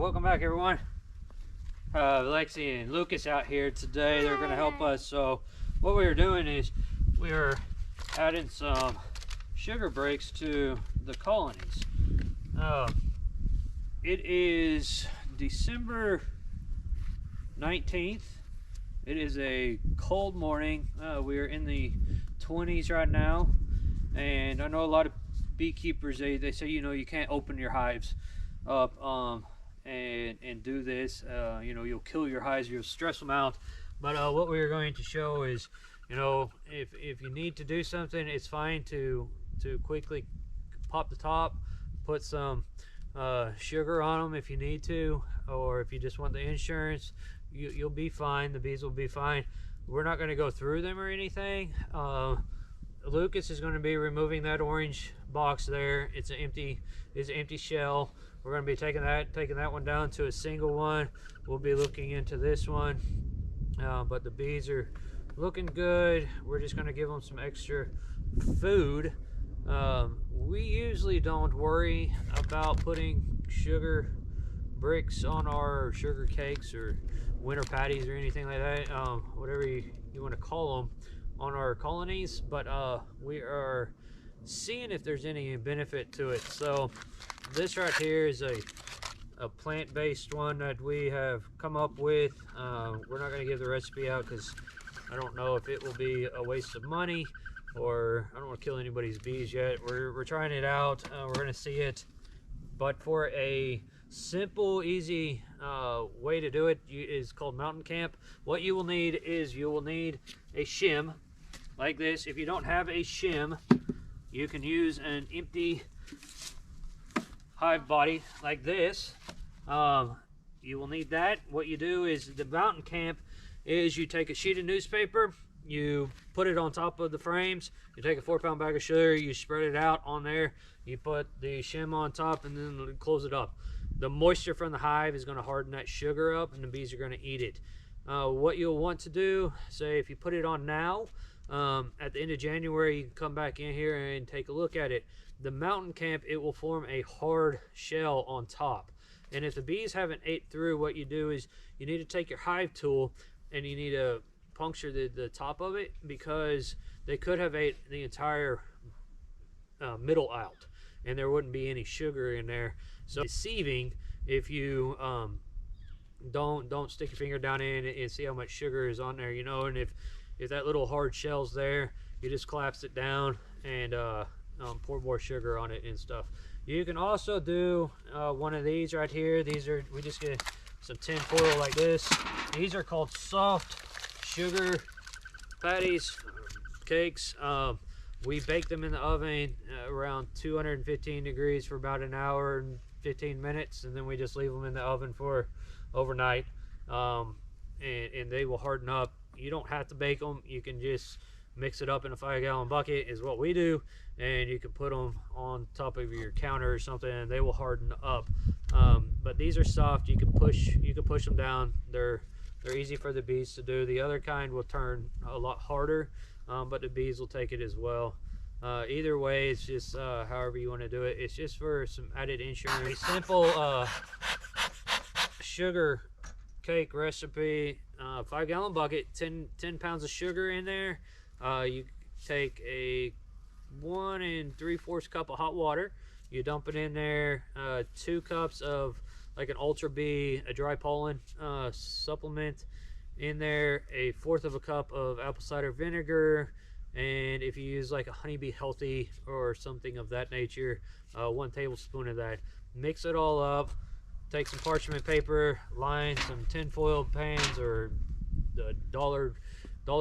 Welcome back, everyone. Lexi and Lucas out here today. They're going to help us. So what we are doing is we are adding some sugar breaks to the colonies. It is December 19th. It is a cold morning. We are in the 20s right now, and I know a lot of beekeepers, they say, you know, you can't open your hives up and do this. You know, you'll kill your hives, you'll stress them out. But what we're going to show is, you know, if you need to do something, it's fine to quickly pop the top, put some sugar on them if you need to, or if you just want the insurance, you'll be fine. The bees will be fine. We're not going to go through them or anything. Lucas is going to be removing that orange box there. It's an empty shell. We're going to be taking that one down to a single one. We'll be looking into this one, but the bees are looking good. We're just going to give them some extra food. We usually don't worry about putting sugar bricks on our sugar cakes or winter patties or anything like that, whatever you want to call them, on our colonies, but we are seeing if there's any benefit to it. So this right here is a plant-based one that we have come up with. We're not going to give the recipe out because I don't know if it will be a waste of money, or I don't want to kill anybody's bees yet. We're trying it out. We're going to see it, but for a simple, easy way to do it is called mountain camp. What you will need is you will need a shim like this. If you don't have a shim, you can use an empty hive body like this. You will need that. What you do is, the mountain camp is, you take a sheet of newspaper, you put it on top of the frames, you take a 4-pound bag of sugar, you spread it out on there, you put the shim on top, and then close it up. The moisture from the hive is going to harden that sugar up, and the bees are going to eat it. What you'll want to do, say if you put it on now, at the end of January, you can come back in here and take a look at it. The mountain camp, it will form a hard shell on top. And if the bees haven't ate through, what you do is you need to take your hive tool and you need to puncture the top of it, because they could have ate the entire middle out and there wouldn't be any sugar in there. So it's deceiving if you don't stick your finger down in and see how much sugar is on there, you know. And if that little hard shell's there, you just collapse it down and pour more sugar on it and stuff. You can also do one of these right here. These are, we just get some tin foil like this. These are called soft sugar patties, cakes. We bake them in the oven around 215 degrees for about an hour and 15 minutes, and then we just leave them in the oven for overnight, and they will harden up. You don't have to bake them. You can just mix it up in a 5-gallon bucket is what we do, and you can put them on top of your counter or something and they will harden up. But these are soft. You can push them down. They're easy for the bees to do. The other kind will turn a lot harder, but the bees will take it as well. Either way, it's just however you want to do it. It's just for some added insurance. A simple sugar cake recipe, 5-gallon bucket, 10 pounds of sugar in there. You take a 1 3/4 cup of hot water, you dump it in there, 2 cups of like an Ultra Bee, a dry pollen supplement in there, a 1/4 of a cup of apple cider vinegar, and if you use like a honeybee healthy or something of that nature, 1 tablespoon of that. Mix it all up. Take some parchment paper, line some tin foil pans, or the dollar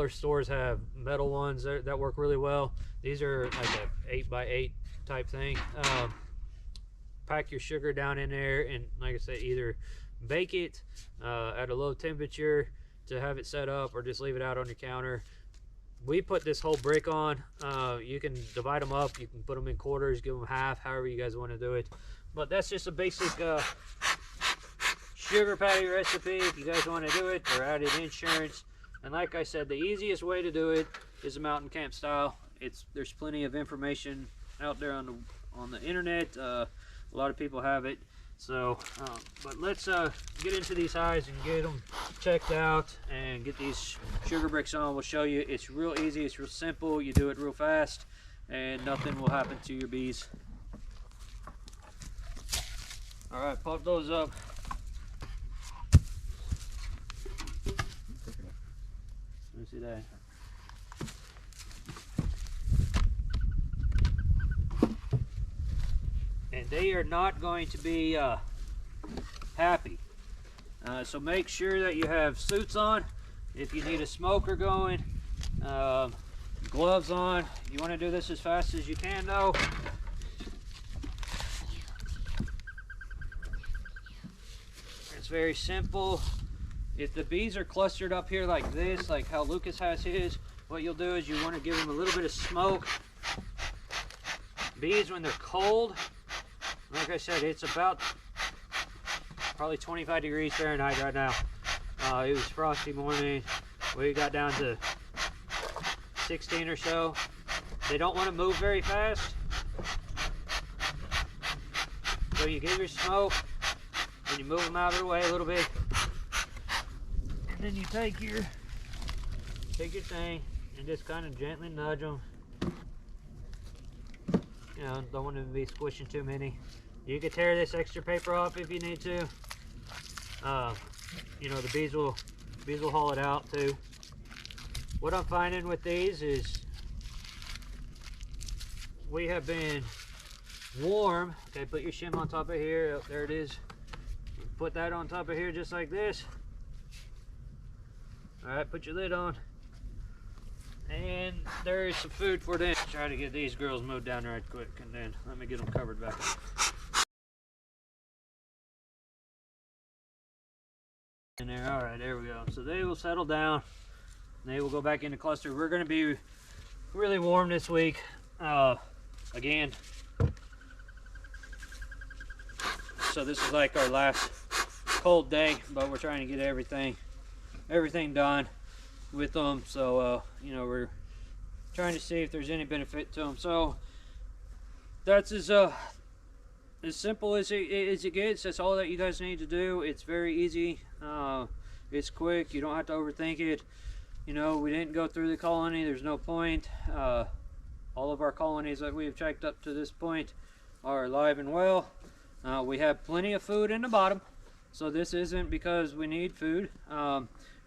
stores have metal ones that work really well. These are like a 8x8 type thing. Pack your sugar down in there, and like I said, either bake it at a low temperature to have it set up, or just leave it out on your counter. We put this whole brick on. You can divide them up, you can put them in quarters, give them half, however you guys want to do it. But that's just a basic sugar patty recipe if you guys want to do it, or added insurance. And like I said, the easiest way to do it is a mountain camp style. There's plenty of information out there on the internet. A lot of people have it. So, but let's get into these hives and get them checked out and get these sugar bricks on. We'll show you. It's real easy. It's real simple. You do it real fast, and nothing will happen to your bees. All right, pop those up. Let me see that. And they are not going to be happy. So make sure that you have suits on. If you need a smoker going, gloves on. You want to do this as fast as you can though. It's very simple. If the bees are clustered up here like this, like how Lucas has his, what you'll do is you want to give them a little bit of smoke. Bees, when they're cold, like I said, it's about probably 25 degrees Fahrenheit right now. It was frosty morning. We got down to 16 or so. They don't want to move very fast. So you give your smoke and you move them out of the way a little bit. And then you take your thing and just kind of gently nudge them. You know, don't want to be squishing too many. You can tear this extra paper off if you need to. You know, the bees will haul it out too. What I'm finding with these is we have been warm. Okay, put your shim on top of here. Oh, there it is. Put that on top of here just like this. All right, put your lid on. And there is some food for them. Try to get these girls moved down right quick, and then let me get them covered back up. In there. All right, there we go. So they will settle down. They will go back into cluster. We're going to be really warm this week. Again. So this is like our last cold day, but we're trying to get everything done with them. So you know, we're trying to see if there's any benefit to them. So that's as simple as it gets. That's all that you guys need to do. It's very easy. It's quick. You don't have to overthink it. You know, we didn't go through the colony. There's no point. All of our colonies that we've checked up to this point are alive and well. We have plenty of food in the bottom, so this isn't because we need food.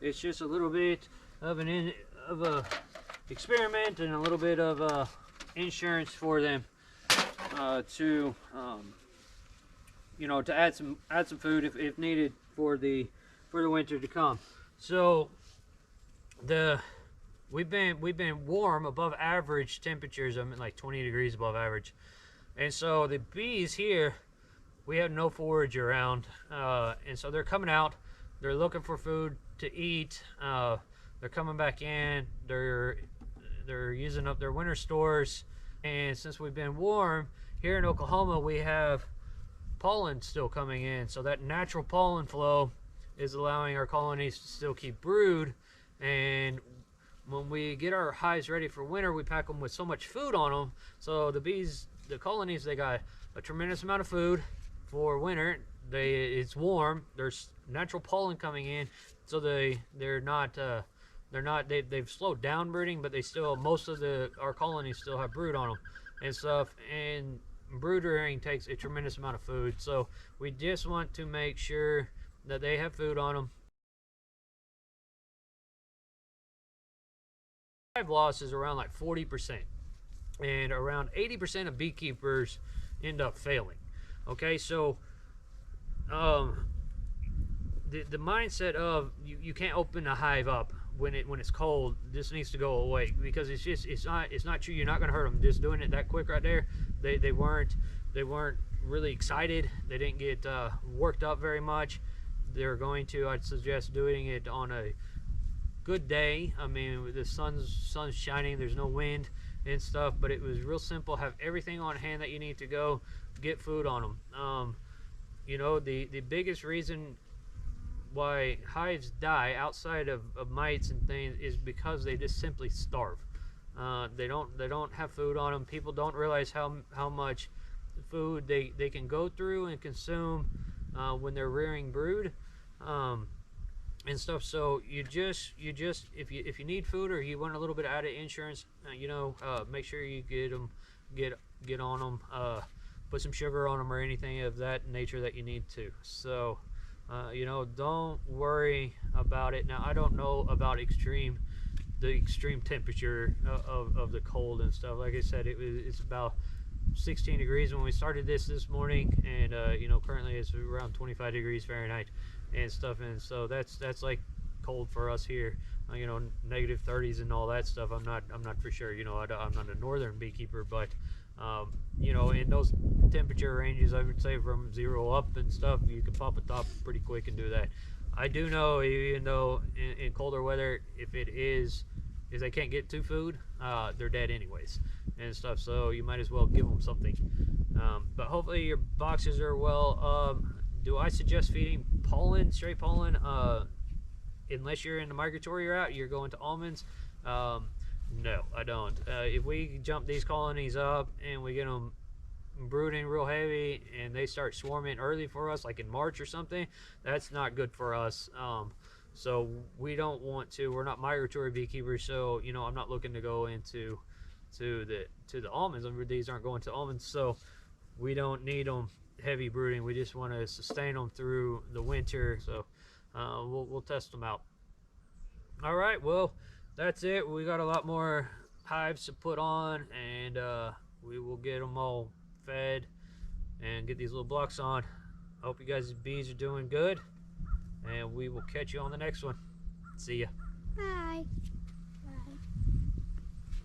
It's just a little bit of a experiment and a little bit of insurance for them to you know, to add some food if needed for the winter to come. So we've been warm above average temperatures. I'm like 20 degrees above average, and so the bees here, we have no forage around, and so they're coming out. They're looking for food to eat. They're coming back in. They're using up their winter stores, and since we've been warm here in Oklahoma, we have pollen still coming in. So that natural pollen flow is allowing our colonies to still keep brood. And when we get our hives ready for winter, we pack them with so much food on them. So the bees, the colonies, they got a tremendous amount of food for winter. It's warm. There's natural pollen coming in, so they've slowed down brooding, but they still, most of our colonies still have brood on them and stuff. And brood rearing takes a tremendous amount of food, so we just want to make sure that they have food on them. Hive loss is around like 40%, and around 80% of beekeepers end up failing. Okay, so the mindset of you can't open a hive up when it's cold, this needs to go away, because it's not true. You're not going to hurt them just doing it that quick right there. They weren't really excited. They didn't get worked up very much. They're going to, I'd suggest doing it on a good day. I mean, the sun's shining, there's no wind and stuff, but it was real simple. Have everything on hand that you need to go get food on them. You know, the biggest reason why hives die outside of mites and things is because they just simply starve. They don't have food on them. People don't realize how much food they can go through and consume when they're rearing brood and stuff. So you just if you need food or you want a little bit of added insurance, make sure you get on them, put some sugar on them or anything of that nature that you need to. So don't worry about it. Now I don't know about the extreme temperature of the cold and stuff. Like I said, it's about 16 degrees when we started this morning, and currently it's around 25 degrees Fahrenheit and stuff, and so that's like cold for us here. Negative 30s and all that stuff. I'm not for sure. I'm not a northern beekeeper, but in those temperature ranges, I would say from 0 up and stuff, you can pop a top pretty quick and do that. I do know, even though in colder weather, if they can't get to food, they're dead anyways and stuff, so you might as well give them something. But hopefully your boxes are well. Do I suggest feeding pollen, straight pollen, unless you're in the migratory route, you're going to almonds? No, I don't. If we jump these colonies up and we get them brooding real heavy and they start swarming early for us, like in March or something, that's not good for us. So we don't want to. We're not migratory beekeepers, so I'm not looking to go into the almonds. These aren't going to almonds, so we don't need them heavy brooding. We just want to sustain them through the winter. So we'll test them out. All right, well, that's it. We got a lot more hives to put on, and we will get them all fed and get these little blocks on. I hope you guys' bees are doing good, and we will catch you on the next one. See ya. Bye.